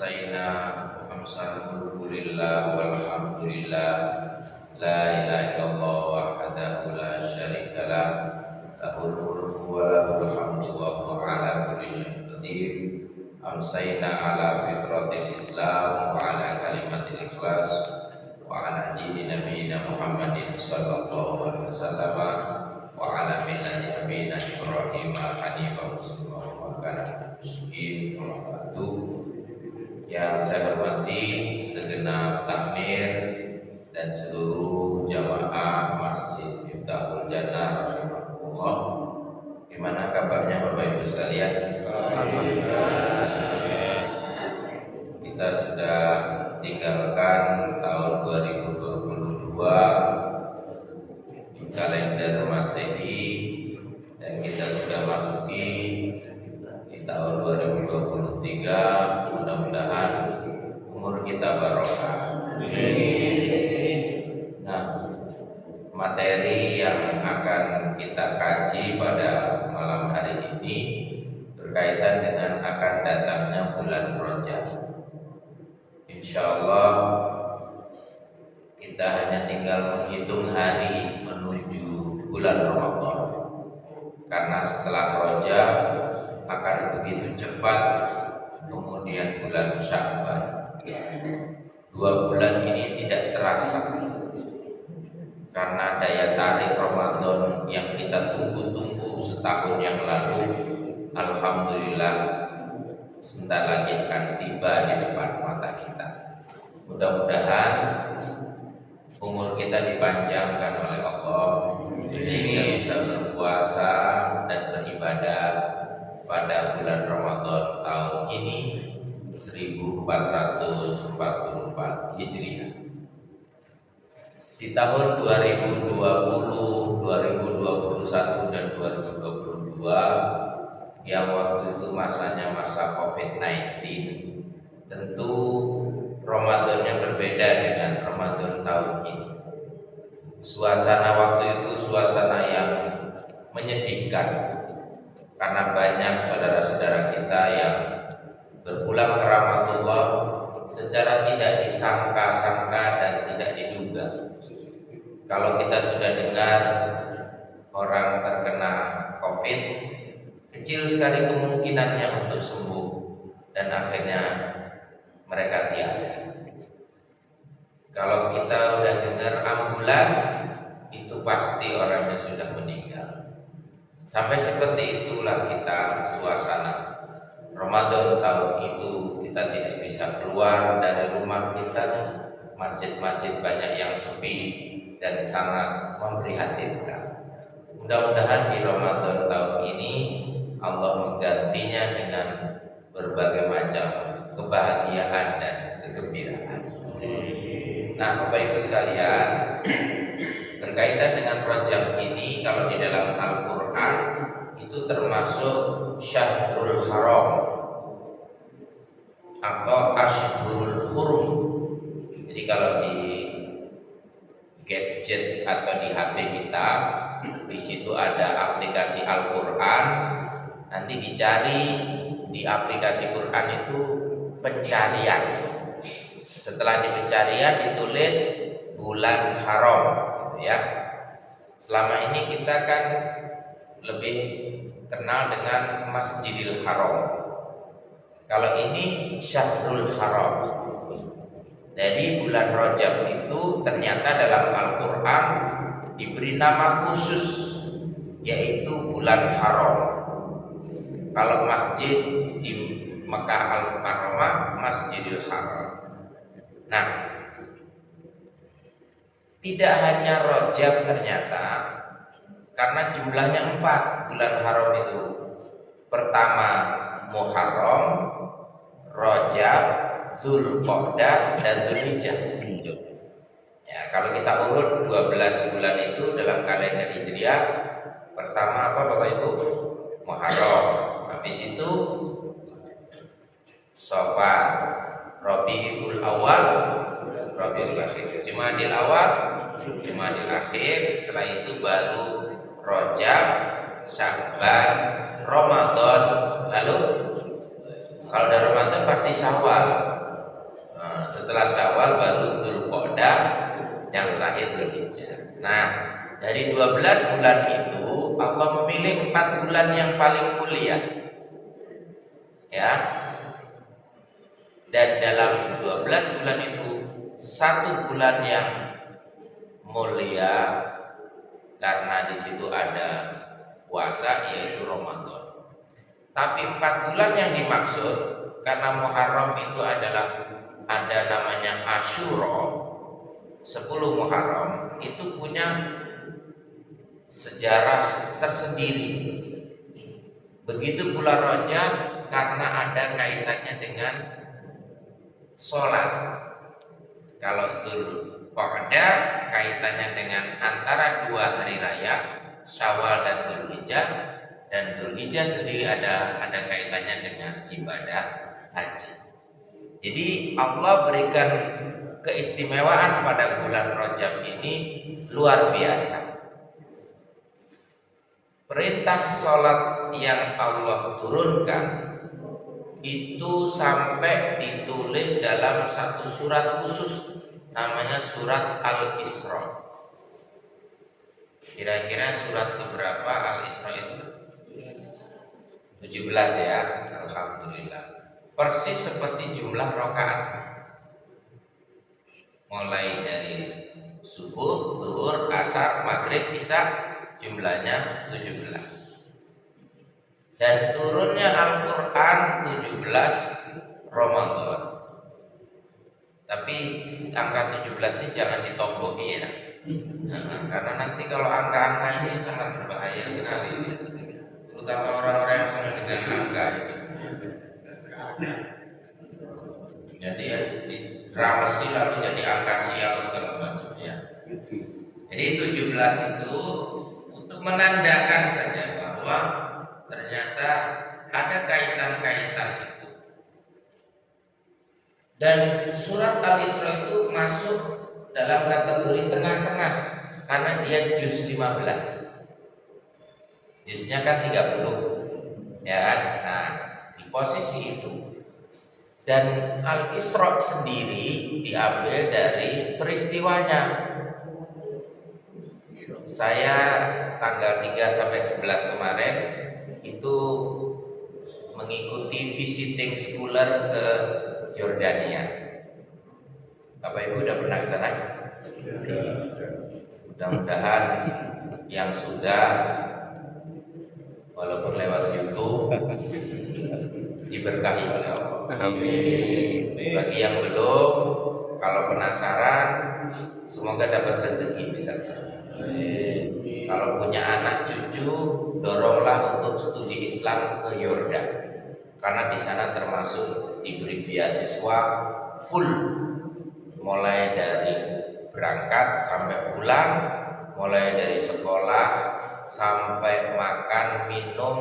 amsayna amsan mulkulillah walhamdulillah la ilaha illallah wahdahu la syarikalah lahul mulku wa lahul hamdu wa huwa ala kulli syai'in qadir. Amsayna ala fitratil islam wa ala kalimatil ikhlas wa ala dini nabiyina Muhammadin sallallahu alaihi wasallam wa ala millati abina Ibrahim hanifan musliman wa kana musyrikin. Yang saya hormati segenap takmir dan seluruh jamaah Masjid Miftahul Jannah rahimahullah. Gimana kabarnya Bapak Ibu sekalian? Alhamdulillah. Kita sudah tinggalkan tahun 2022 di kalender Masehi dan kita sudah masuki di tahun 2023. Mudah-mudahan umur kita barokah. Nah, materi yang akan kita kaji pada malam hari ini berkaitan dengan akan datangnya bulan Rajab. Insyaallah kita hanya tinggal menghitung hari menuju bulan Ramadan. Karena setelah Rajab akan begitu cepat kemudian bulan Sya'ban. 2 bulan ini tidak terasa karena daya tarik Ramadan yang kita tunggu-tunggu setahun yang lalu, alhamdulillah sebentar lagi akan tiba di depan mata kita. Mudah-mudahan umur kita dipanjangkan oleh Allah sehingga bisa berpuasa dan beribadah pada bulan Ramadan tahun ini 1444 Hijriah. Di tahun 2020, 2021 dan 2022 yang waktu itu masanya masa COVID-19, tentu Ramadannya berbeda dengan Ramadan tahun ini. Suasana waktu itu suasana yang menyedihkan karena banyak saudara-saudara kita yang berpulang ke rahmatullah secara tidak disangka-sangka dan tidak diduga. Kalau kita sudah dengar orang terkena COVID, kecil sekali kemungkinannya untuk sembuh dan akhirnya mereka tiada. Kalau kita udah dengar ambulan, itu pasti orangnya sudah meninggal. Sampai seperti itulah kita suasana Ramadan tahun itu. Kita tidak bisa keluar dari rumah kita. Masjid-masjid banyak yang sepi dan sangat memprihatinkan. Mudah-mudahan di Ramadan tahun ini Allah menggantinya dengan berbagai macam kebahagiaan dan kegembiraan. Nah, Bapak Ibu sekalian, berkaitan dengan Rajab ini, kalau di dalam Al-Quran itu termasuk Syahrul Haram atau Ashhurul Hurum. Jadi kalau di gadget atau di HP kita, di situ ada aplikasi Al-Quran. Nanti dicari di aplikasi Quran itu pencarian. Setelah di pencarian ditulis bulan haram, gitu ya. Selama ini kita kan lebih kenal dengan Masjidil Haram. Kalau ini Syahrul Haram. Jadi bulan Rajab itu ternyata dalam Al-Quran diberi nama khusus, yaitu bulan haram. Kalau masjid di Mekah Al-Mukarramah Masjidil Haram. Nah, tidak hanya Rajab ternyata, karena jumlahnya 4 bulan haram itu. Pertama Muharram, Rajab, Zulqa'dah dan Dzulhijjah. Ya, kalau kita urut 12 bulan itu dalam kalender Hijriah, pertama apa Bapak Ibu? Muharram. Habis itu Safar, Rabiul Awal, Rabiul Akhir, Jumadil Awal, Jumadil Akhir. Setelah itu baru Rajab, Sya'ban, Ramadan, lalu Kalau ada Ramadan pasti Syawal. Nah, setelah Syawal baru Dzulqa'dah, yang terakhir Dzulhijjah. Nah, dari 12 bulan itu Allah memilih 4 bulan yang paling mulia. Ya. Dan dalam 12 bulan itu satu bulan yang mulia karena di situ ada puasa, yaitu Ramadan. Tapi 4 bulan yang dimaksud karena Muharram itu adalah ada namanya Asyura, 10 Muharram itu punya sejarah tersendiri. Begitu pula Rajab karena ada kaitannya dengan sholat. Kalau Dzulqa'dah kaitannya dengan antara 2 hari raya, Syawal dan Dzulhijjah, dan Dzulhijjah sendiri ada kaitannya dengan ibadah haji. Jadi Allah berikan keistimewaan pada bulan Rajab ini luar biasa. Perintah sholat yang Allah turunkan itu sampai ditulis dalam satu surat khusus, namanya surat Al-Isra. Kira-kira surat keberapa Al-Isra itu? 17 ya, alhamdulillah. Persis seperti jumlah rakaat. Mulai dari subuh, zuhur, asar, maghrib, isya, jumlahnya 17. Dan turunnya Al-Quran 17 Ramadan. Tapi angka 17 ini jangan ditomboki ya. Karena nanti kalau angka-angka ini sangat berbahaya sekali, terutama orang-orang yang senang dengan angka ini. Jadi ya diramasi lalu jadi angka sial segala macam ya. Jadi 17 itu untuk menandakan saja bahwa ternyata ada kaitan-kaitan itu. Dan surat Al-Isra itu masuk dalam kategori tengah-tengah karena dia juz 15. Juznya kan 30. Ya kan? Nah, di posisi itu. Dan Al-Isra sendiri diambil dari peristiwanya. Saya tanggal 3 sampai 11 kemarin itu mengikuti visiting scholar ke Yordania. Bapak Ibu udah pernah ke sana? Mudah-mudahan yang sudah, walaupun lewat YouTube, diberkahi oleh Allah. Amin. Bagi yang belum, kalau penasaran, semoga dapat rezeki bisa ke sana. Kalau punya anak cucu, doronglah untuk studi Islam ke Yordan, karena di sana termasuk diberi beasiswa full, mulai dari berangkat sampai pulang, mulai dari sekolah sampai makan, minum,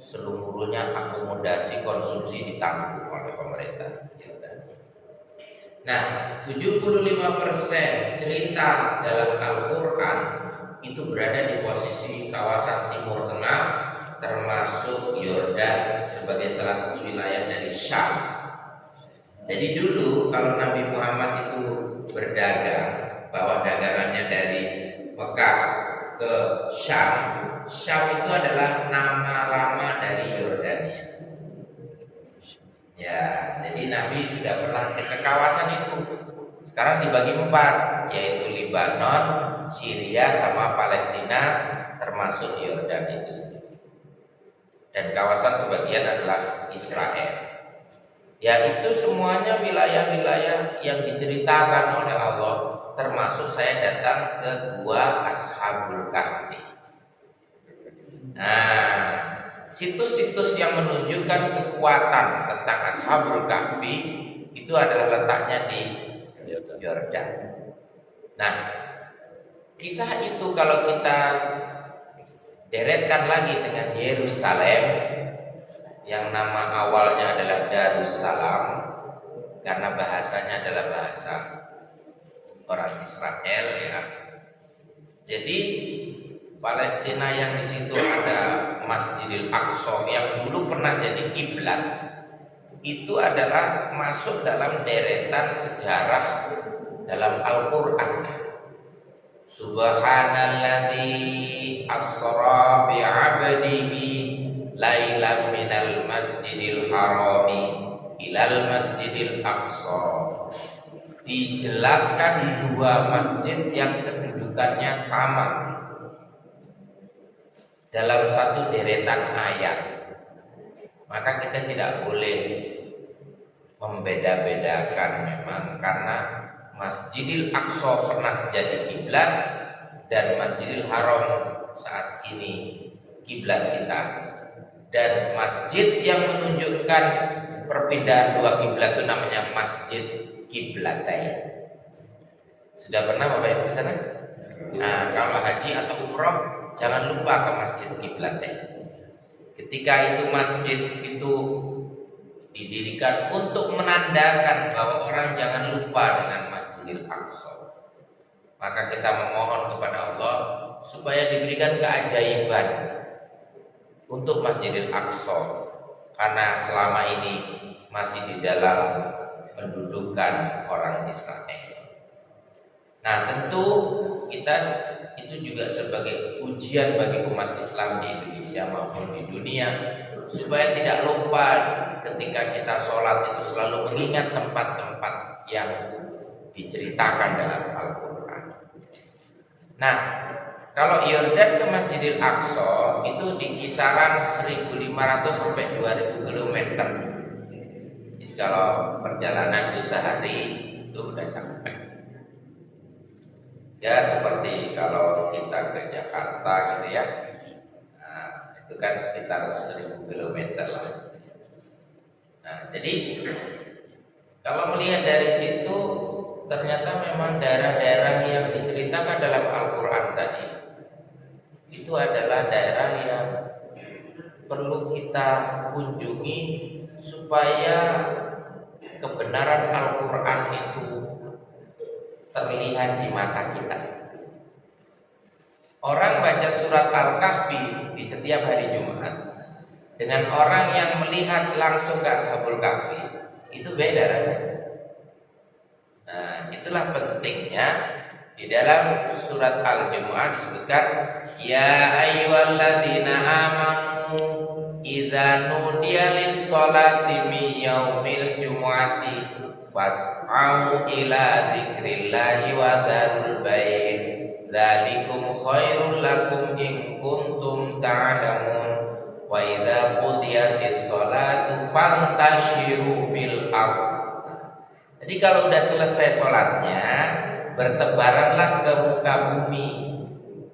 seluruhnya akomodasi konsumsi ditanggung oleh pemerintah. Nah, 75% cerita dalam Al-Quran itu berada di posisi kawasan Timur Tengah, termasuk Yordan sebagai salah satu wilayah dari Syam. Jadi dulu kalau Nabi Muhammad itu berdagang, bawa dagangannya dari Mekah ke Syam, Syam itu adalah nama lama dari Yordania. Ya, jadi Nabi juga pernah ke kawasan itu. Sekarang dibagi 4, yaitu Lebanon, Syria, sama Palestina, termasuk Yordan itu sendiri. Dan kawasan sebagian adalah Israel. Ya, itu semuanya wilayah-wilayah yang diceritakan oleh Allah. Termasuk saya datang ke Gua Ashabul Kahfi. Nah, situs-situs yang menunjukkan kekuatan tentang Ashabul Kahfi itu adalah letaknya di Yordan. Nah, kisah itu kalau kita deretkan lagi dengan Yerusalem, yang nama awalnya adalah Darussalam karena bahasanya adalah bahasa orang Israel ya. Jadi Palestina yang di situ ada Masjidil Aqsa yang dulu pernah jadi kiblat. itu adalah masuk dalam deretan sejarah dalam Al-Qur'an. Subhanalladzi asra bi 'abdihi lailan minal masjidil harami ilal masjidil aqsa. Dijelaskan dua masjid yang kedudukannya sama dalam satu deretan ayat. Maka kita tidak boleh membeda-bedakan memang, karena Masjidil Aqsa pernah jadi kiblat dan Masjidil Haram saat ini kiblat kita. Dan masjid yang menunjukkan perpindahan dua kiblat itu namanya Masjid Kiblatain. Sudah pernah Bapak Ibu ke sana? Nah, kalau haji atau umroh jangan lupa ke Masjid Kiblatain. Ketika itu masjid itu didirikan untuk menandakan bahwa orang jangan lupa dengan Masjidil Aqsa. Maka kita memohon kepada Allah supaya diberikan keajaiban untuk Masjidil Aqsa, karena selama ini masih di dalam pendudukan orang Israel. Nah, tentu kita itu juga sebagai ujian bagi umat Islam di Indonesia maupun di dunia, supaya tidak lupa ketika kita sholat itu selalu mengingat tempat-tempat yang diceritakan dalam Al-Quran. Nah, kalau Yordan ke Masjidil Aqsa itu di kisaran 1.500 sampai 2.000 km. Jadi kalau perjalanan itu sehari itu udah sampai. Ya seperti kalau kita ke Jakarta gitu ya, nah, itu kan sekitar 1.000 km lah. Nah, jadi kalau melihat dari situ, ternyata memang daerah-daerah yang diceritakan dalam Al-Quran tadi itu adalah daerah yang perlu kita kunjungi supaya kebenaran Al-Quran itu terlihat di mata kita. Orang baca surat Al-Kahfi di setiap hari Jumat dengan orang yang melihat langsung ke Ashabul Kahfi itu beda rasanya. Nah, itulah pentingnya di dalam surat Al-Jumu'ah disebutkan, ya ayyuhalladzina amanu idza nudiya lis-sholati min yaumil jumu'ati fas'au ila dzikrillahi wa dzarul bai' dzalikum khairul lakum in kuntum ta'lamun wa idza qudiyatis sholatu fantashiru fil ardh. Jadi kalau udah selesai sholatnya, bertebaranlah ke muka bumi.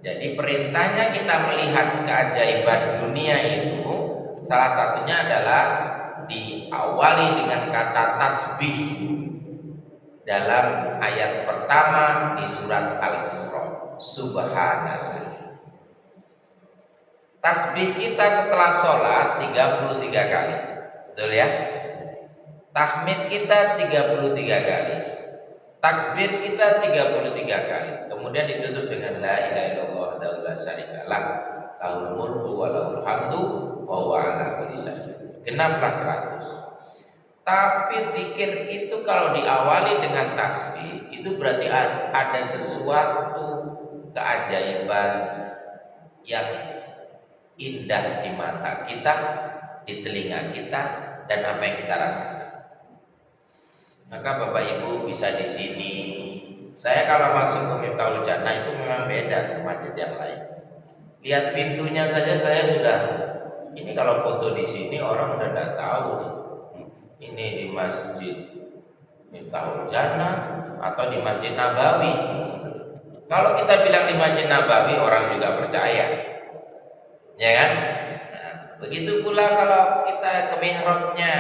Jadi perintahnya kita melihat keajaiban dunia itu, salah satunya adalah diawali dengan kata tasbih dalam ayat pertama di surat Al-Isra. Subhanallah. Tasbih kita setelah sholat 33 kali, betul ya? Tahmid kita 33 kali, takbir kita 33 kali, kemudian ditutup dengan la ilaha illallah wahdahu la syarikalah lahul mulku wa lahul hamdu wa huwa ala kulli syai'in. Genaplah 100. Tapi zikir itu kalau diawali dengan tasbih itu berarti ada sesuatu keajaiban yang indah di mata kita, di telinga kita, dan apa yang kita rasakan. Maka Bapak Ibu bisa di sini. Saya kalau masuk ke Miftahul Jannah itu memang beda ke masjid yang lain. Lihat pintunya saja saya sudah. Ini kalau foto di sini orang udah tidak tahu nih. Ini di Masjid Miftahul Jannah atau di Masjid Nabawi. Kalau kita bilang di Masjid Nabawi orang juga percaya, ya kan? Nah, begitu pula kalau kita ke mihrabnya.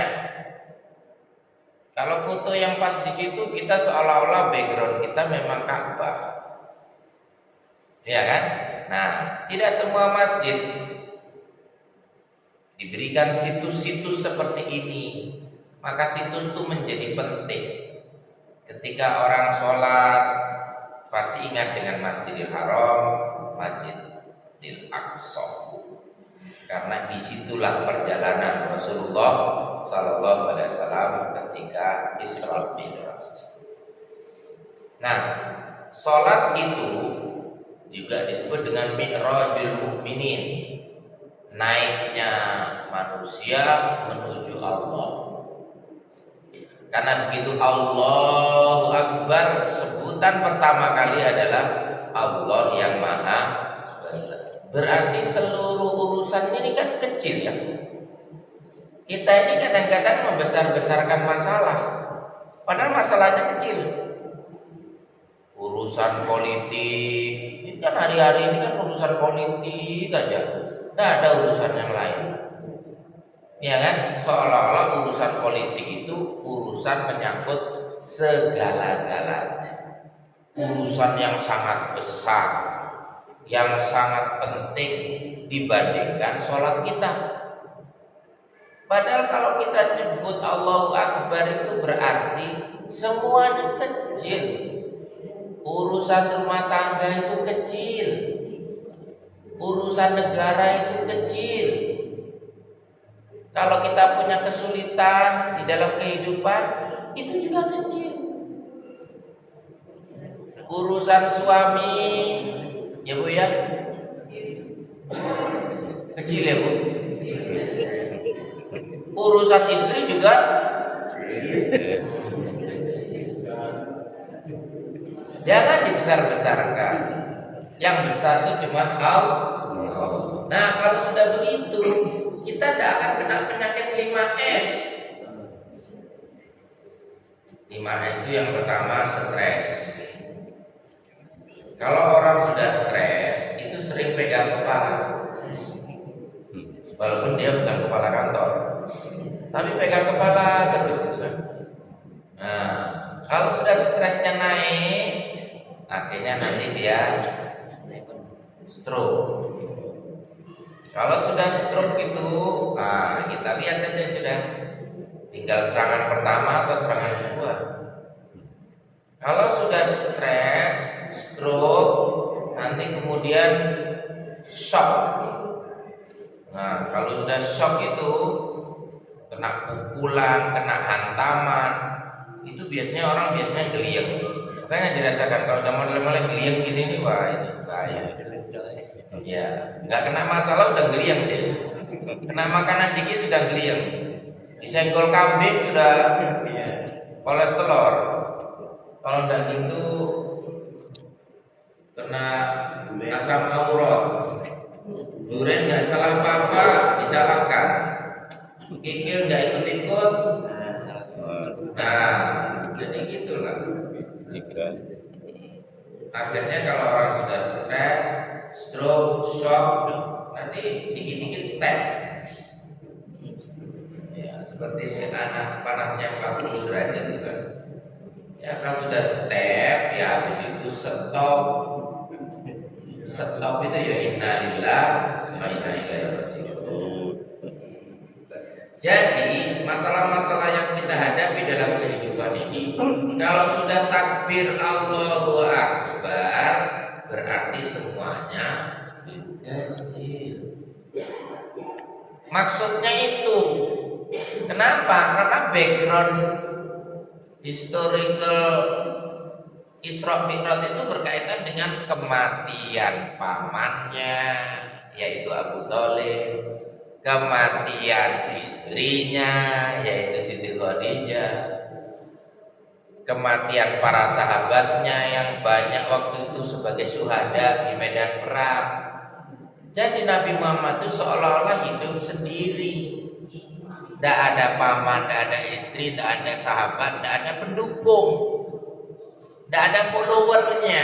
Kalau foto yang pas di situ kita seolah-olah background kita memang Ka'bah, ya kan? Nah, tidak semua masjid diberikan situs-situs seperti ini. Maka situs itu menjadi penting. Ketika orang sholat pasti ingat dengan Masjidil Haram, Masjidil Aqsa. karena disitulah perjalanan Rasulullah Sallallahu Alaihi Wasallam ketika Isra Mi'raj. Nah, sholat itu juga disebut dengan Mi'rajul Mukminin, naiknya manusia menuju Allah. Karena begitu Allahu Akbar, sebutan pertama kali adalah Allah yang Maha Besar. Berarti seluruh urusan ini kan kecil ya. Kita ini kadang-kadang membesar-besarkan masalah, padahal masalahnya kecil. Urusan politik, ini kan hari-hari ini kan urusan politik aja, nggak ada urusan yang lain. Ya kan, seolah-olah urusan politik itu urusan menyangkut segala-galanya, urusan yang sangat besar, yang sangat penting dibandingkan sholat kita. Padahal kalau kita nyebut Allahu Akbar itu berarti semuanya kecil. Urusan rumah tangga itu kecil, urusan negara itu kecil. Kalau kita punya kesulitan di dalam kehidupan, itu juga kecil. Urusan suami, ya Bu ya, kecil ya Bu. Urusan istri juga jangan dibesar-besarkan. Yang besar itu cuma Allah. Nah, kalau sudah begitu, kita tidak akan kena penyakit 5S. 5S itu yang pertama stres. Kalau orang sudah stres, itu sering pegang kepala. Walaupun dia bukan kepala kantor, tapi pegang kepala terus gitu kan. Nah, kalau sudah stresnya naik, akhirnya nanti dia stroke. Kalau sudah stroke itu, nah kita lihat aja sudah tinggal serangan pertama atau serangan kedua. Kalau sudah stres, stroke, nanti kemudian shock. Nah, kalau sudah shock itu kena pukulan, kena hantaman, itu biasanya orang geliyeng. Makanya dirasakan kalau udah mulai geliyeng gini nih, wah ini bahaya. Ya, nggak kena masalah udah geliyeng dia. Kena makanan dikit sudah geliyeng. Disenggol kambing sudah kolesterol. Kalau daging itu kena asam laurat. Duren nggak salah apa-apa disalahkan. Kikil nggak ikut-ikut. Nah, jadi gitulah. Akhirnya kalau orang sudah stres, stroke, shock, nanti dikit-dikit step. Ya, seperti anak panasnya 40 derajat gitu kan. Ya, kalau sudah step, ya habis itu stop. Stop itu ya innalillahi wa inna ilaihi raji'un. Jadi masalah-masalah yang kita hadapi dalam kehidupan ini, kalau sudah takbir Allahu Akbar, berarti semuanya kecil. Maksudnya itu. Kenapa? Karena background historical Isra Mi'raj itu berkaitan dengan kematian pamannya, yaitu Abu Thalib, kematian istrinya, yaitu Siti Khadijah, kematian para sahabatnya yang banyak waktu itu sebagai syuhada di medan perang. Jadi Nabi Muhammad itu seolah-olah hidup sendiri. Tidak ada paman, tidak ada istri, tidak ada sahabat, tidak ada pendukung, tidak ada followernya,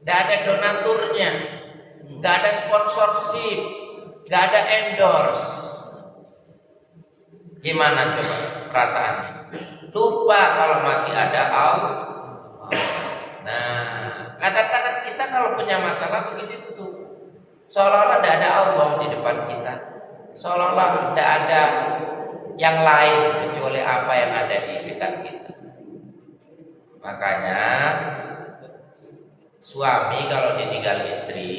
tidak ada donaturnya, tidak ada sponsorship, tidak ada endorse. Gimana coba perasaannya? Lupa kalau masih ada Allah. Nah, kadang-kadang kita kalau punya masalah begitu itu tuh, seolah-olah tidak ada Allah di depan kita, seolah-olah tidak ada yang lain kecuali apa yang ada di dekat kita. Makanya suami kalau ditinggal istri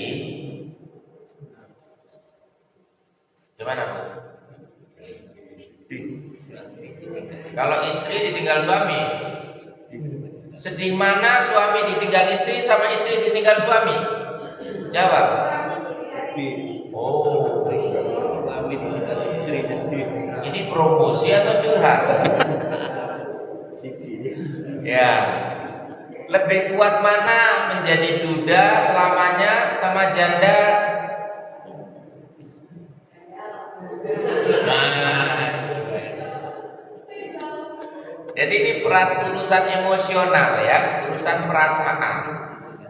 Gimana Bu? Kalau istri ditinggal suami, sedih mana suami ditinggal istri sama istri ditinggal suami? Jawab. Oh, suami ditinggal istri sedih. Ini promosi atau curhat? Ya. Lebih kuat mana menjadi duda selamanya sama janda? Jadi ini urusan emosional ya, urusan perasaan.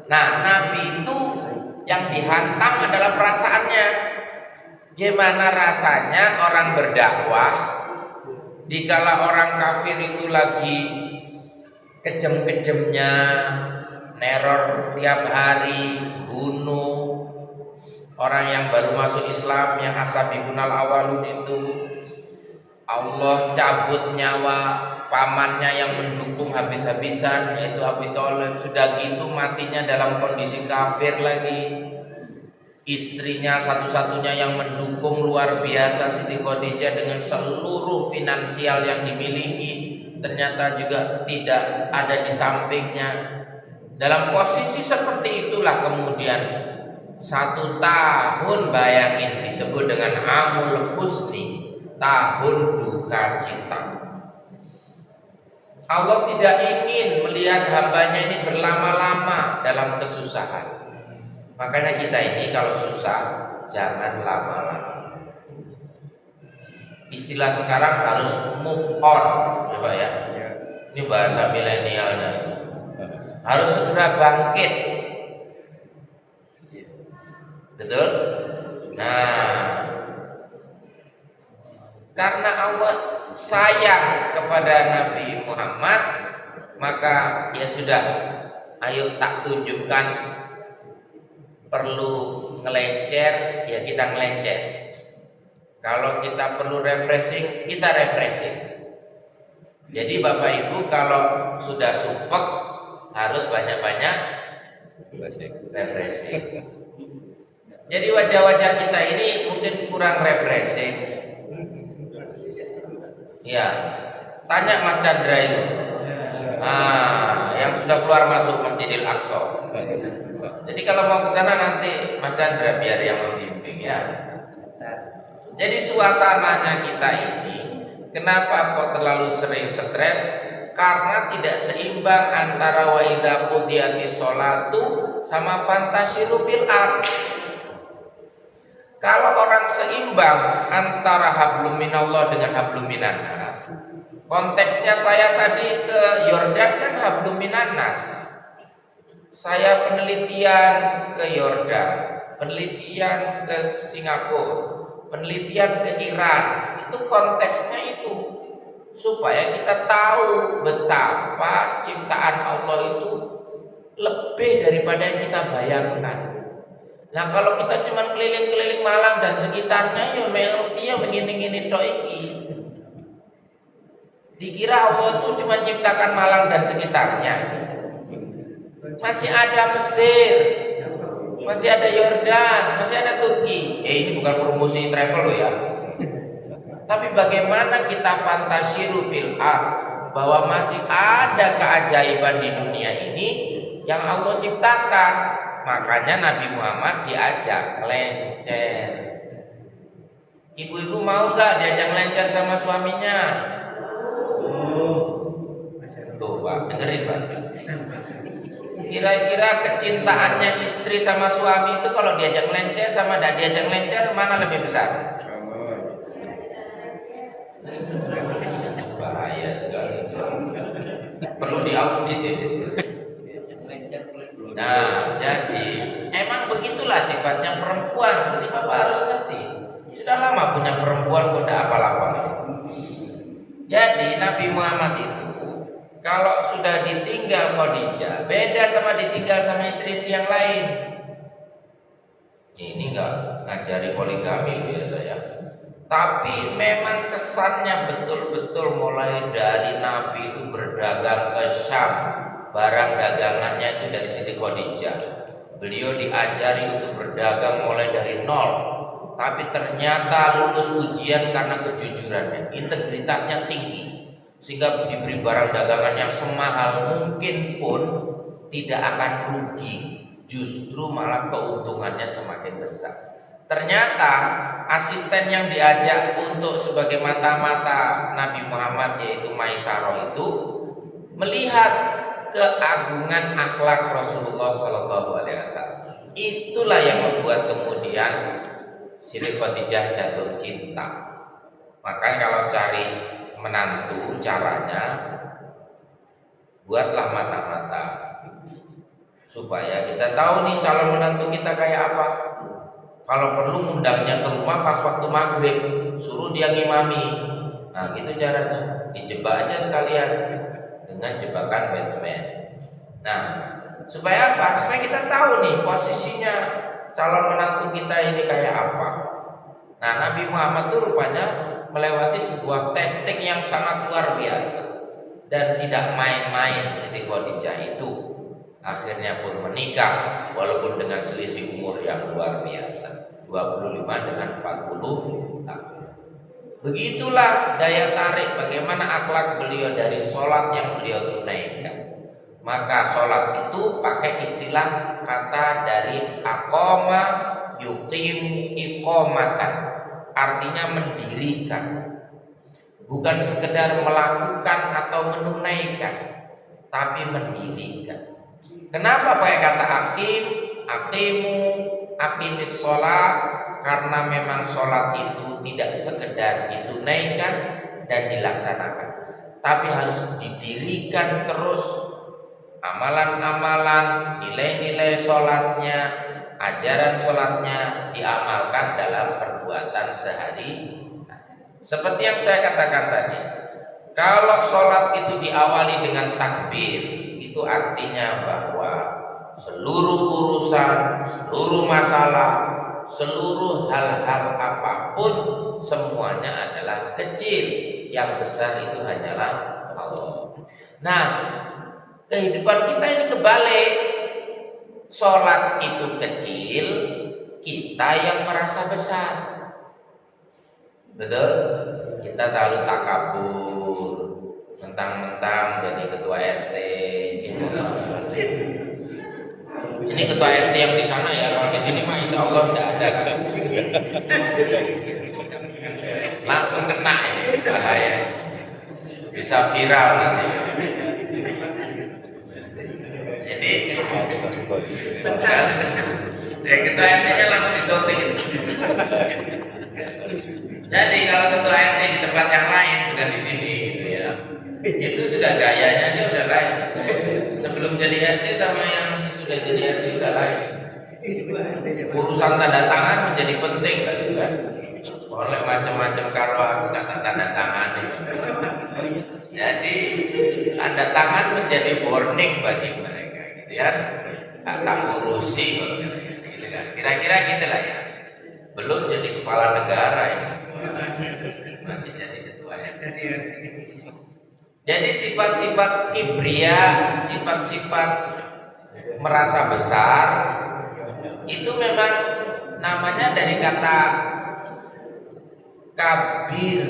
Nah, Nabi itu yang dihantam adalah perasaannya. Gimana rasanya orang berdakwah dikala orang kafir itu lagi kejem-kejemnya, neror tiap hari, bunuh orang yang baru masuk Islam, yang ashabibunal awalun itu. Allah cabut nyawa pamannya yang mendukung habis-habisan, yaitu Abi Thalib. Sudah gitu matinya dalam kondisi kafir lagi. Istrinya satu-satunya yang mendukung luar biasa, Siti Khadijah, dengan seluruh finansial yang dimiliki, ternyata juga tidak ada di sampingnya. Dalam posisi seperti itulah kemudian 1 tahun, bayangin, disebut dengan Amul Husni, tahun duka cita. Allah tidak ingin melihat hambanya ini berlama-lama dalam kesusahan. Makanya kita ini kalau susah jangan lama-lama. Istilah sekarang harus move on, ya Pak ya. Ini bahasa milenialnya. Harus segera bangkit. Betul? Nah, karena Allah sayang kepada Nabi Muhammad, maka ya sudah, ayo tak tunjukkan. Perlu ngelencer, ya kita ngelencer. Kalau kita perlu refreshing, kita refreshing. Jadi Bapak Ibu kalau sudah supek harus banyak-banyak refreshing. Jadi wajah-wajah kita ini mungkin kurang refreshing. Ya, tanya Mas Chandra itu. Yang sudah keluar masuk Masjidil Aqsa. Jadi kalau mau ke sana nanti Mas Chandra biar yang membimbing ya. Jadi suasananya kita ini, kenapa kok terlalu sering stres? Karena tidak seimbang antara wa idza qudiyatis sholatu sama fantasyiru fil ard. Kalau orang seimbang antara hablum minallah dengan hablum minannas, konteksnya saya tadi ke Yordan kan hablum minannas. Saya penelitian ke Yordan, penelitian ke Singapura, penelitian ke Iran, itu konteksnya itu supaya kita tahu betapa ciptaan Allah itu lebih daripada yang kita bayangkan. Nah kalau kita cuma keliling-keliling Malang dan sekitarnya, ya mengerti ya begini-gini tok iki. Dikira Allah itu cuma ciptakan Malang dan sekitarnya. Masih ada Mesir, masih ada Yordan, masih ada Turki. Ini bukan promosi travel loh ya. Tapi bagaimana kita fantasiru fil ard, bahwa masih ada keajaiban di dunia ini yang Allah ciptakan. Makanya Nabi Muhammad diajak ngelencer. Ibu-ibu mau gak diajak ngelencer sama suaminya? Tuh Pak, dengerin Pak. Kira-kira kecintaannya istri sama suami itu kalau diajak ngelencer sama tidak diajak ngelencer, mana lebih besar? Bahaya sekali. Perlu diaudit ini. Nah, jadi emang begitulah sifatnya perempuan. Ini Bapak harus ngerti. Sudah lama punya perempuan kok tidak apa-apa. Jadi Nabi Muhammad itu kalau sudah ditinggal Khadijah, beda sama ditinggal sama istri-istri yang lain. Ini enggak ngajari poligami loh ya saya. Tapi memang kesannya betul-betul mulai dari Nabi itu berdagang ke Syam, barang dagangannya itu dari Siti Khadijah. Beliau diajari untuk berdagang mulai dari nol. tapi ternyata lulus ujian karena kejujurannya, integritasnya tinggi, sehingga diberi barang dagangan yang semahal mungkin pun tidak akan rugi, justru malah keuntungannya semakin besar. Ternyata asisten yang diajak untuk sebagai mata-mata Nabi Muhammad, yaitu Maisarah, itu melihat keagungan akhlak Rasulullah Shallallahu Alaihi Wasallam. Itulah yang membuat kemudian Siti Khadijah jatuh cinta. Makanya kalau cari menantu, caranya buatlah mata-mata supaya kita tahu nih calon menantu kita kayak apa. Kalau perlu undangnya ke rumah pas waktu maghrib, suruh dia ngimami. Nah gitu caranya, dijebak aja sekalian dengan jebakan Batman. Nah supaya apa? Supaya kita tahu nih posisinya calon menantu kita ini kayak apa. Nah Nabi Muhammad tuh rupanya melewati sebuah testing yang sangat luar biasa dan tidak main-main. Siti Khadijah itu akhirnya pun menikah walaupun dengan selisih umur yang luar biasa, 25 dengan 40 tahun. Begitulah daya tarik bagaimana akhlak beliau dari sholat yang beliau tunaikan. Maka sholat itu pakai istilah kata dari aqama yuqim iqamatan, artinya mendirikan, bukan sekedar melakukan atau menunaikan, tapi mendirikan. Kenapa pakai kata akim, akimu, akimis sholat? Karena memang sholat itu tidak sekedar ditunaikan dan dilaksanakan, tapi harus didirikan terus. Amalan-amalan, nilai-nilai sholatnya, ajaran sholatnya diamalkan dalam perbuatan sehari. Seperti yang saya katakan tadi, kalau sholat itu diawali dengan takbir, itu artinya bahwa seluruh urusan, seluruh masalah, seluruh hal-hal apapun semuanya adalah kecil, yang besar itu hanyalah Allah. Nah, kehidupan kita ini kebalik. Sholat itu kecil, kita yang merasa besar. Betul? Kita terlalu takabur, mentang-mentang jadi ketua RT. Ini ketua RT yang di sana ya, kalau di sini mah insya Allah tidak ada kan. Langsung kena ini, bahaya. Bisa viral nanti. Jadi ya ketua RT-nya langsung disoting. Jadi kalau ketua RT di tempat yang lain bukan di sini gitu ya, itu sudah gayanya dia udah lain. Sebelum jadi RT sama yang sudah jadi RT udah lain. Urusan tanda tangan menjadi penting lagi kan. Oleh macam-macam kalau aku kata tanda tangan. Jadi tanda tangan menjadi warning bagi mereka, gitu ya. Tak urusi, gitu kan. Kira-kira gitulah ya. Belum jadi kepala negara ya. Masih jadi ketua ya. Jadi sifat-sifat kibria, sifat-sifat merasa besar itu memang namanya dari kata kabir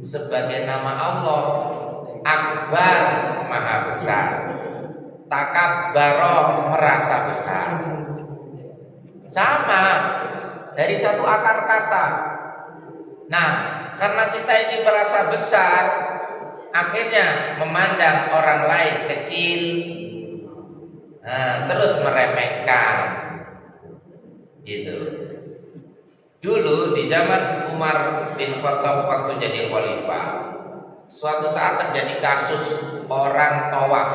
sebagai nama Allah, akbar maha besar, takabbaro merasa besar, sama dari satu akar kata. Nah, karena kita ini merasa besar, akhirnya memandang orang lain kecil, terus meremehkan, gitu. Dulu di zaman Umar bin Khattab waktu jadi khalifah, suatu saat terjadi kasus orang tawaf.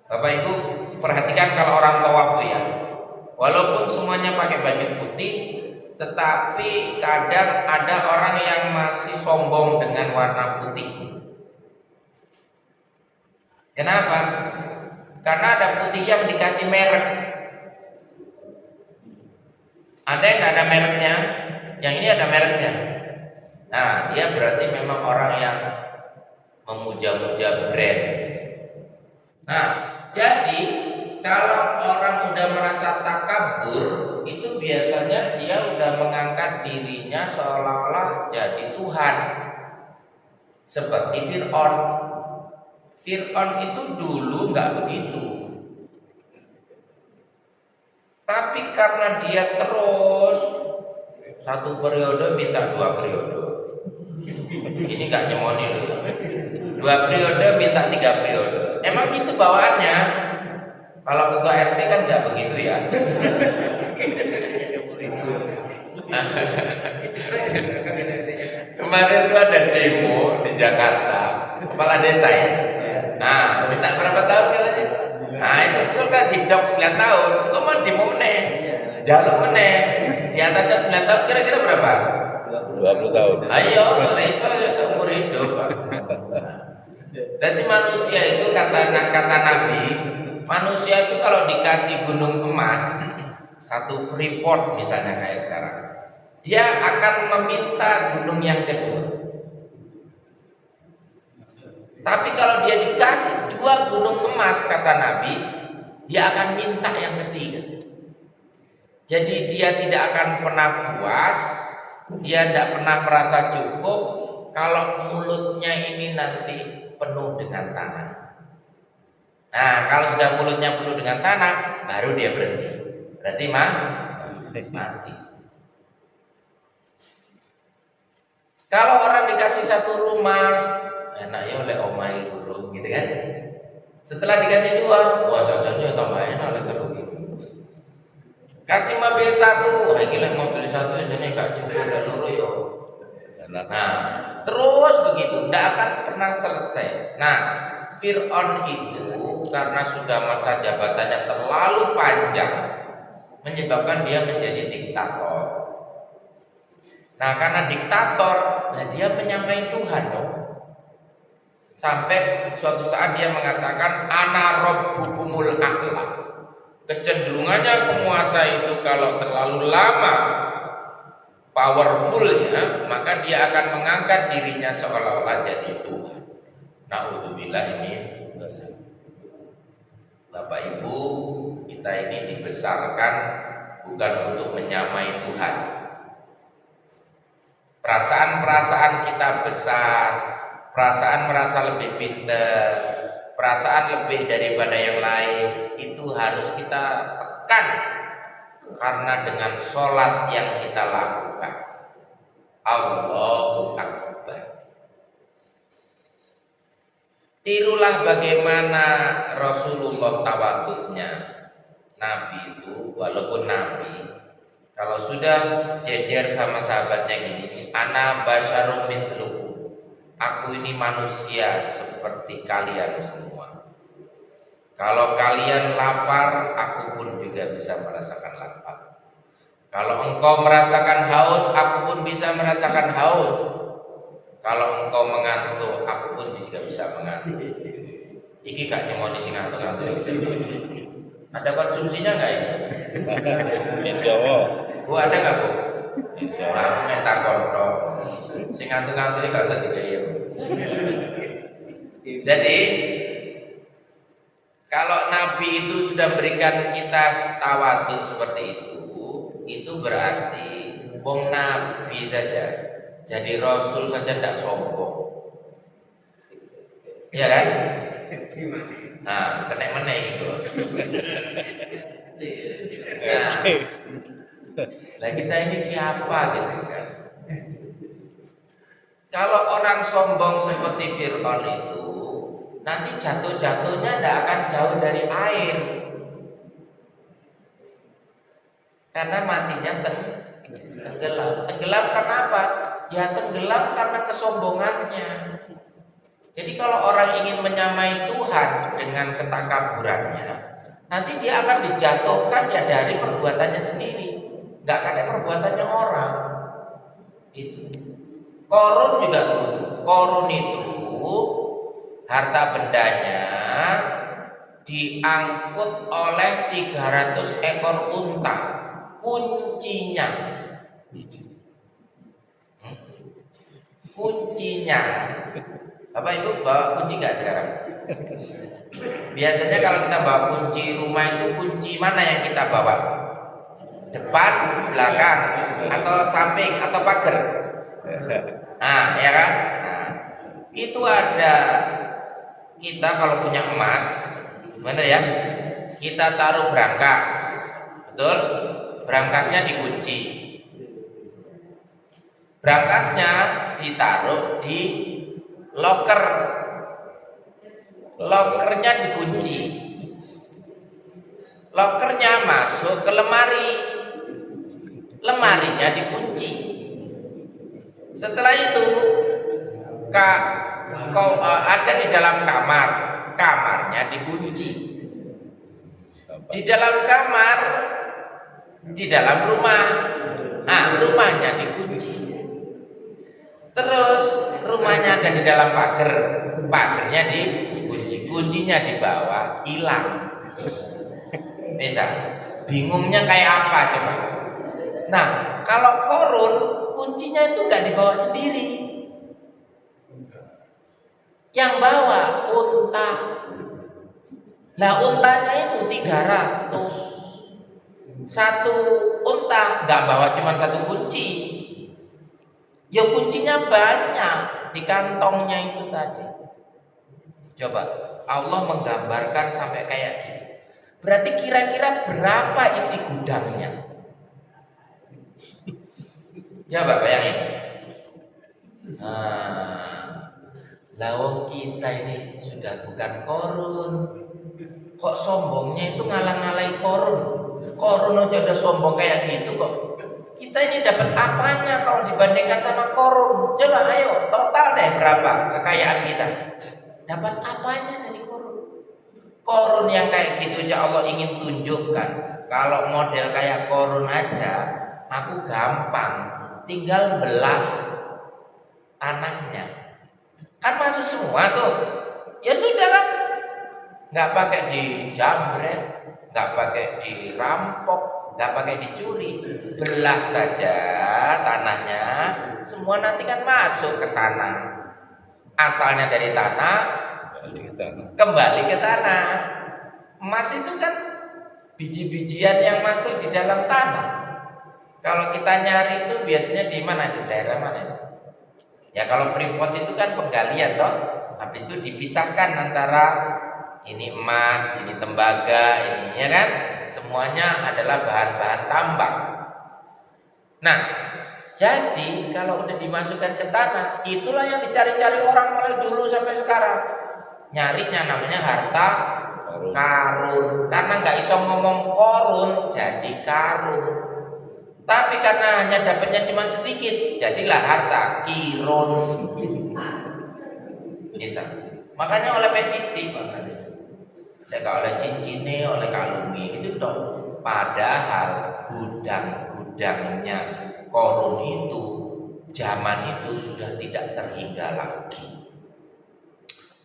Bapak Ibu perhatikan kalau orang tawaf tuh ya, walaupun semuanya pakai baju putih, tetapi kadang ada orang yang masih sombong dengan warna putih. Kenapa? Karena ada putih yang dikasih merek. Ada yang nggak ada mereknya, yang ini ada mereknya. Nah, dia berarti memang orang yang memuja-muja brand. Nah, jadi kalau orang udah merasa takabur, itu biasanya dia udah mengangkat dirinya seolah-olah jadi Tuhan. Seperti Fir'aun. Fir'aun itu dulu nggak begitu. Tapi karena dia terus satu periode minta 2 periode. Ini nggak nyemoni loh. 2 periode minta 3 periode. Emang itu bawaannya. Kalau ketua RT kan nggak begitu ya. Kemarin tuh ada demo di Jakarta, kepala desa ya. Nah, minta berapa tahun katanya? Nah, itu kan didok 9 tahun. Kok mau demo meneh? Jaluk meneh. Di atasnya 9 tahun kira-kira berapa? 20 tahun. Ayo, iso ya seumur hidup. Jadi manusia itu kata Nabi, manusia itu kalau dikasih gunung emas, satu Freeport misalnya kayak sekarang, dia akan meminta gunung yang kedua. Tapi kalau dia dikasih 2 gunung emas kata Nabi, dia akan minta yang ketiga. Jadi dia tidak akan pernah puas, dia tidak pernah merasa cukup kalau mulutnya ini nanti penuh dengan tanah. Nah, kalau sudah mulutnya penuh dengan tanah, baru dia berhenti. Berarti mati. Kalau orang dikasih satu rumah, enaknya oleh omai dulu, gitu kan? Setelah dikasih 2, wah saja tambah enak oleh terus. Kasih mobil 1, wah gila mobil 1 aja nih gak cukup dan loro yo. Nah, terus begitu, tidak akan pernah selesai. Nah, Fir'aun itu karena sudah masa jabatannya terlalu panjang, menyebabkan dia menjadi diktator. Nah, karena diktator, nah dia menyamai Tuhan dong. Sampai suatu saat dia mengatakan ana rabbukumul a'la. Kecenderungannya penguasa itu kalau terlalu lama powerfulnya, maka dia akan mengangkat dirinya seolah-olah jadi Tuhan. Na'udzubillah ini. Bapak Ibu, kita ini dibesarkan bukan untuk menyamai Tuhan. Perasaan-perasaan kita besar, perasaan merasa lebih pintar, perasaan lebih daripada yang lain, itu harus kita tekan. Karena dengan sholat yang kita lakukan, Allahu Akbar. Tirulah bagaimana Rasulullah tawaduknya. Nabi itu walaupun Nabi, kalau sudah jejer sama sahabatnya gini, ana basyarum mithlukum, aku ini manusia seperti kalian semua. Kalau kalian lapar, aku pun juga bisa merasakan lapar. Kalau engkau merasakan haus, aku pun bisa merasakan haus. Kalau engkau mengantuk, aku pun juga bisa mengantuk. Iki gak nyemoni sing ngantuk-ngantuk. Ada konsumsinya nggak ini? Insya Allah. Bu ada nggak bu? Insya Allah. Aku minta kontok. Sing ngantuk-ngantuk gak usah digayem. Jadi kalau Nabi itu sudah berikan kita tawaduk seperti itu berarti wong Nabi saja, jadi Rasul saja tidak sombong, iya kan? Nah, kena meneh gitu. Nah, kita ini siapa gitu kan? Kalau orang sombong seperti Fir'aun itu, nanti jatuh-jatuhnya tidak akan jauh dari air. Karena matinya tenggelam. Tenggelam karena apa? Ya tenggelam karena kesombongannya. Jadi kalau orang ingin menyamai Tuhan dengan ketakaburannya, nanti dia akan dijatuhkan ya dari perbuatannya sendiri, nggak karena perbuatannya orang. Itu. Korun juga tuh. Korun itu harta bendanya diangkut oleh 300 ekor unta. Kuncinya, kuncinya. Bapak Ibu bawa kunci nggak sekarang? biasanya kalau kita bawa kunci rumah itu kunci mana yang kita bawa? Depan, belakang, atau samping, atau pagar? Nah, ya kan? Nah, itu ada kita kalau punya emas, gimana ya? Kita taruh brankas, betul? Brankasnya dikunci. Brankasnya ditaruh di loker. Lokernya dikunci. Lokernya masuk ke lemari. Lemarinya dikunci. Setelah itu kau ada di dalam kamar. Kamarnya dikunci. Di dalam kamar, di dalam rumah. Nah, rumahnya dikunci. Terus rumahnya ada di dalam pagar, pagarnya dikunci, kuncinya dibawa, hilang. Misal, bingungnya kayak apa coba? Nah, kalau korun, kuncinya itu nggak dibawa sendiri. Yang bawa unta. Nah, untanya itu 300. Satu unta nggak bawa cuma satu kunci. Ya kuncinya banyak di kantongnya itu tadi. Coba Allah menggambarkan sampai kayak gini. Berarti kira-kira berapa isi gudangnya? Coba bayangin. Lawang kita ini sudah bukan korun. Kok sombongnya itu ngalang-ngalai korun? Korun aja udah sombong kayak gitu kok. Kita ini dapat apanya kalau dibandingkan sama korun? Coba ayo total deh berapa kekayaan kita? Dapat apanya dari korun? Korun yang kayak gitu aja Allah ingin tunjukkan. Kalau model kayak korun aja, aku gampang, tinggal belah tanahnya. Kan masuk semua tuh. Ya sudah kan? Nggak pakai dijamret, nggak pakai dirampok, nggak pakai dicuri, belah saja tanahnya, semua nanti kan masuk ke tanah. Asalnya dari tanah, kembali ke tanah. Emas itu kan biji-bijian yang masuk di dalam tanah. Kalau kita nyari itu biasanya di mana? Di daerah mana itu? Ya kalau Freeport itu kan penggalian toh, habis itu dipisahkan antara ini emas, ini tembaga, ini ya kan? Semuanya adalah bahan-bahan tambang. Nah, jadi kalau udah dimasukkan ke tanah, itulah yang dicari-cari orang mulai dulu sampai sekarang. Nyarinya namanya harta karun. Karena nggak iso ngomong korun, jadi karun. Tapi karena hanya dapatnya cuma sedikit, jadilah harta kirun. Bisa. Makanya oleh petitik, makanya. Oleh cincinnya, oleh kalungnya itu dong. Padahal gudang-gudangnya korun itu zaman itu sudah tidak terhingga lagi.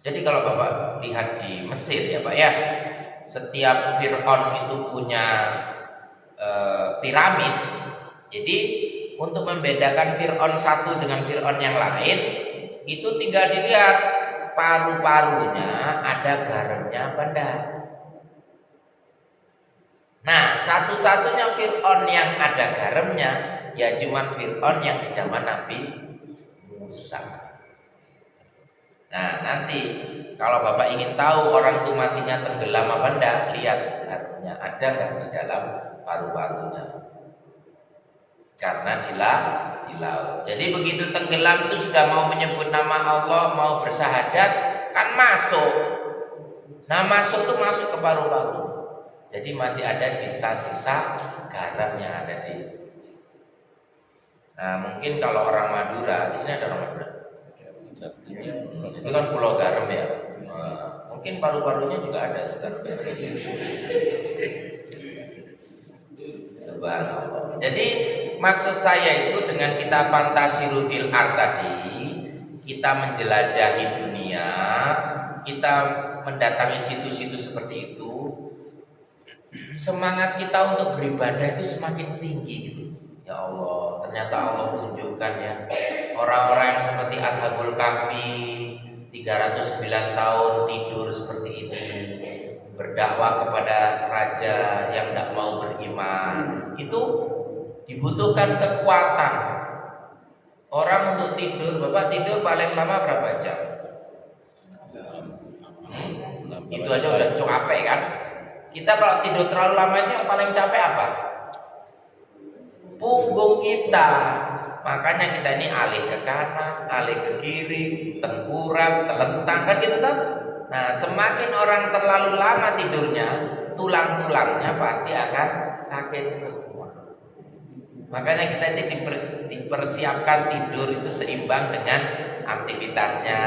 Jadi kalau Bapak lihat di Mesir ya Pak ya, setiap Fir'aun itu punya piramid. Jadi untuk membedakan Fir'aun satu dengan Fir'aun yang lain, itu tinggal dilihat paru-parunya ada garamnya apa enggak. Nah, satu-satunya Fir'aun yang ada garamnya ya cuman Fir'aun yang di zaman Nabi Musa. Nah, nanti kalau Bapak ingin tahu orang itu matinya tenggelam apa enggak, lihat garamnya ada enggak di dalam paru-parunya. Karena di laut. Jadi begitu tenggelam itu sudah mau menyebut nama Allah, mau bersahadat, kan masuk. Nah masuk tuh masuk ke paru-paru. Jadi masih ada sisa-sisa garam yang ada di. Nah mungkin kalau orang Madura, di sini ada orang Madura. Itu kan pulau garam ya. Mungkin paru-parunya juga ada garam. Subhanallah. Jadi maksud saya itu dengan kita fantasi fil art tadi, kita menjelajahi dunia, kita mendatangi situs-situs seperti itu, semangat kita untuk beribadah itu semakin tinggi gitu. Ya Allah, ternyata Allah tunjukkan ya orang-orang yang seperti Ashabul Kahfi 309 tahun tidur seperti ini. berdakwah kepada raja yang tidak mau beriman, itu dibutuhkan kekuatan. Orang untuk tidur, Bapak tidur paling lama berapa jam? Itu aja udah capek kan? Kita kalau tidur terlalu lamanya paling capek apa? Punggung kita. Makanya kita ini alih ke kanan, alih ke kiri, tengkurap, telentang kan gitu kan? Nah, semakin orang terlalu lama tidurnya, tulang-tulangnya pasti akan sakit semua. Makanya kita ini dipersiapkan tidur itu seimbang dengan aktivitasnya,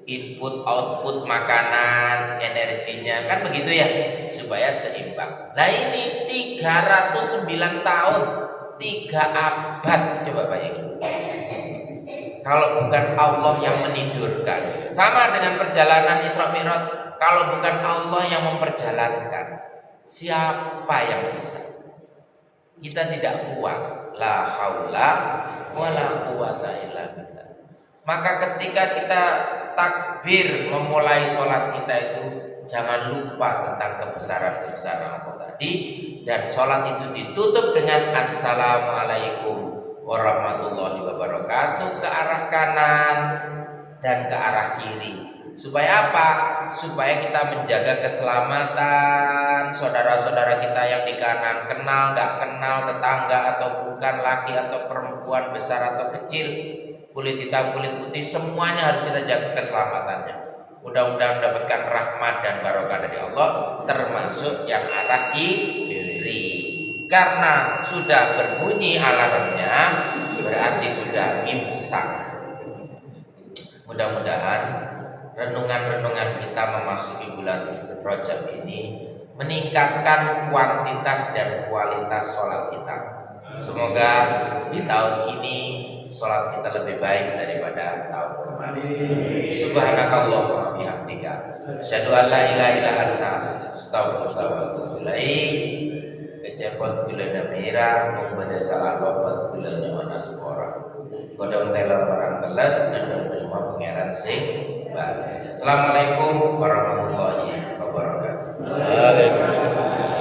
input output makanan, energinya kan begitu ya, supaya seimbang. Nah ini 309 tahun, 3 abad, coba bayangin. Kalau bukan Allah yang menidurkan, sama dengan perjalanan Isra Mi'raj, kalau bukan Allah yang memperjalankan, siapa yang bisa? Kita tidak kuat. La haula wala quwata illa billah. Maka ketika kita takbir memulai sholat kita itu, jangan lupa tentang kebesaran-kebesaran Allah tadi, dan sholat itu ditutup dengan assalamualaikum warahmatullahi wabarakatuh ke arah kanan dan ke arah kiri. Supaya apa? Supaya kita menjaga keselamatan saudara-saudara kita yang di kanan, kenal gak kenal, tetangga atau bukan, laki atau perempuan, besar atau kecil, kulit hitam, kulit putih, semuanya harus kita jaga keselamatannya. Mudah-mudahan mendapatkan rahmat dan barokah dari Allah, termasuk yang arah kiri. Karena sudah berbunyi alarmnya, berarti sudah imsak. Mudah-mudahan renungan-renungan kita memasuki bulan Rajab ini meningkatkan kuantitas dan kualitas sholat kita. Semoga di tahun ini sholat kita lebih baik daripada tahun kemarin. Subhanakallahumma bihamdika, asyhadu an la ilaha illa anta, astaghfiruka wa atubu ilaik. Kecepot gulana merah, membeda salah babat gulana mana sepora. Kodong teler orang telas dan menerima pangeran sing baik. Assalamualaikum warahmatullahi wabarakatuh. Waalaikumsalam.